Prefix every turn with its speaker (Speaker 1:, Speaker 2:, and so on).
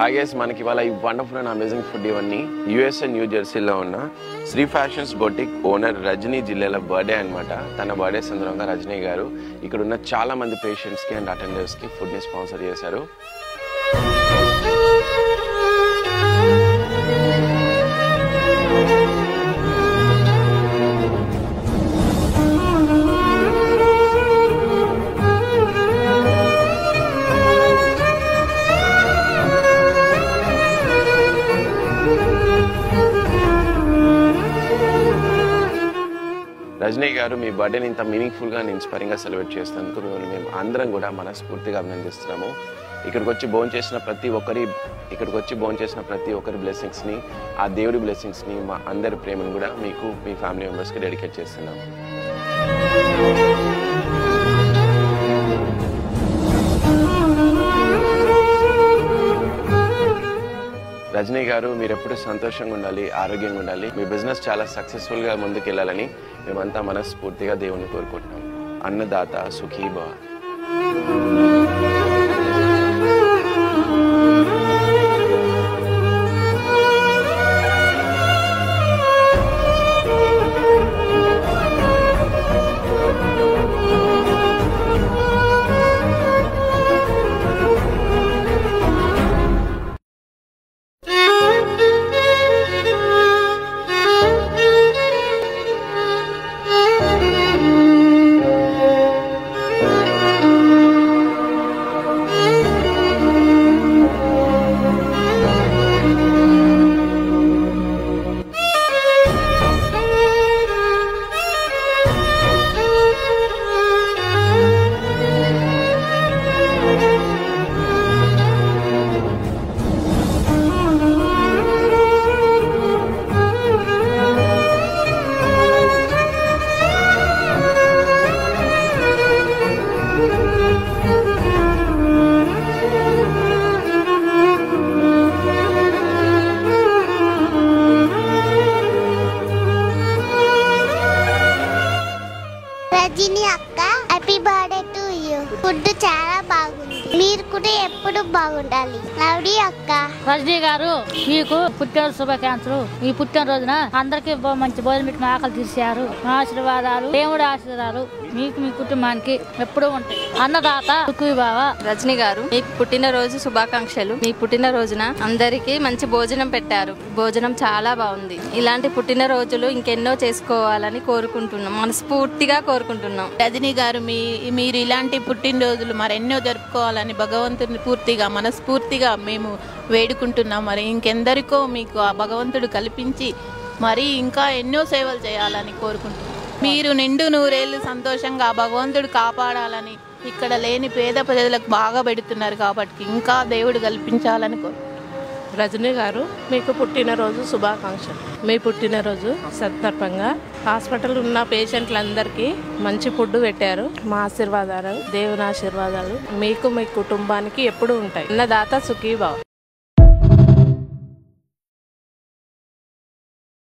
Speaker 1: Hi guys, మనకి ఇవాళ ఈ వండర్ఫుల్ అండ్ అమేజింగ్ ఫుడ్ ఇవన్నీ యూఎస్ఏ న్యూ జెర్సీలో ఉన్న Sri fashions boutique owner Rajani Jillala birthday అనమాట. తన బర్త్డే సందర్భంగా రజనీ గారు ఇక్కడ ఉన్న చాలా మంది పేషెంట్స్కి అండ్ అటెండర్స్కి ఫుడ్ని స్పాన్సర్ చేశారు. రజనీ గారు మీ బర్త్డేని ఇంత మీనింగ్ఫుల్గా అండ్ ఇన్స్పైరింగ్గా సెలబ్రేట్ చేసినందుకు మేము అందరం కూడా మనస్ఫూర్తిగా అభినందిస్తున్నాము. ఇక్కడికి వచ్చి భోజనం చేసిన ప్రతి ఒక్కరి బ్లెస్సింగ్స్ని, ఆ దేవుడి బ్లెస్సింగ్స్ని, మా అందరి ప్రేమను కూడా మీకు మీ ఫ్యామిలీ మెంబర్స్కి డెడికేట్ చేస్తున్నాము. రజనీ గారు, మీరు ఎప్పుడు సంతోషంగా ఉండాలి, ఆరోగ్యంగా ఉండాలి, మీ బిజినెస్ చాలా సక్సెస్ఫుల్గా ముందుకు వెళ్ళాలని మేమంతా మనస్ఫూర్తిగా దేవుణ్ణి కోరుకుంటున్నాం. అన్నదాత సుఖీ భవ.
Speaker 2: రజనీ అక్క, happy birthday to you. Food చాలా బాగుంది, మీరు కూడా ఎప్పుడు బాగుండాలి. లవ్ యూ అక్క.
Speaker 3: రజనీ గారు, మీకు పుట్టినరోజు శుభాకాంక్షలు. ఈ పుట్టినరోజున అందరికి మంచి భోజనం పెట్టి ఆకలి తీర్చారు. మా ఆశీర్వాదాలు, దేవుడి ఆశీర్వాదాలు మీకు మీ కుటుంబానికి ఎప్పుడూ ఉంటాయి. అన్నదాత సుఖీ భవ.
Speaker 4: రజనీ గారు, మీకు పుట్టినరోజు శుభాకాంక్షలు. మీ పుట్టినరోజున అందరికి మంచి భోజనం పెట్టారు. భోజనం చాలా బాగుంది. ఇలాంటి పుట్టినరోజులు ఇంకెన్నో చేసుకోవాలని కోరుకుంటున్నాం, మనస్ఫూర్తిగా కోరుకుంటున్నాం.
Speaker 5: రజనీ గారు, మీరు ఇలాంటి పుట్టినరోజులు మరెన్నో జరుపుకోవాలని భగవంతుని పూర్తిగా మనస్ఫూర్తిగా మేము వేడుకుంటున్నాం. మరి ఇంకెందరికో మీకు ఆ భగవంతుడు కల్పించి మరి ఇంకా ఎన్నో సేవలు చేయాలని కోరుకుంటున్నాం. మీరు నిండు నూరేళ్ళు సంతోషంగా భగవంతుడు కాపాడాలని, ఇక్కడ లేని పేద ప్రజలకు బాగా పెడుతున్నారు కాబట్టి ఇంకా దేవుడు కల్పించాలని కోరుకుంటున్నాం.
Speaker 6: రజనీ గారు, మీకు పుట్టినరోజు శుభాకాంక్షలు. మీ పుట్టినరోజు సందర్భంగా హాస్పిటల్ ఉన్న పేషెంట్లందరికీ మంచి ఫుడ్ పెట్టారు. మా ఆశీర్వాదాలు, దేవుని ఆశీర్వాదాలు మీకు మీ కుటుంబానికి ఎప్పుడు ఉంటాయి. అన్నదాత సుఖీ భవ.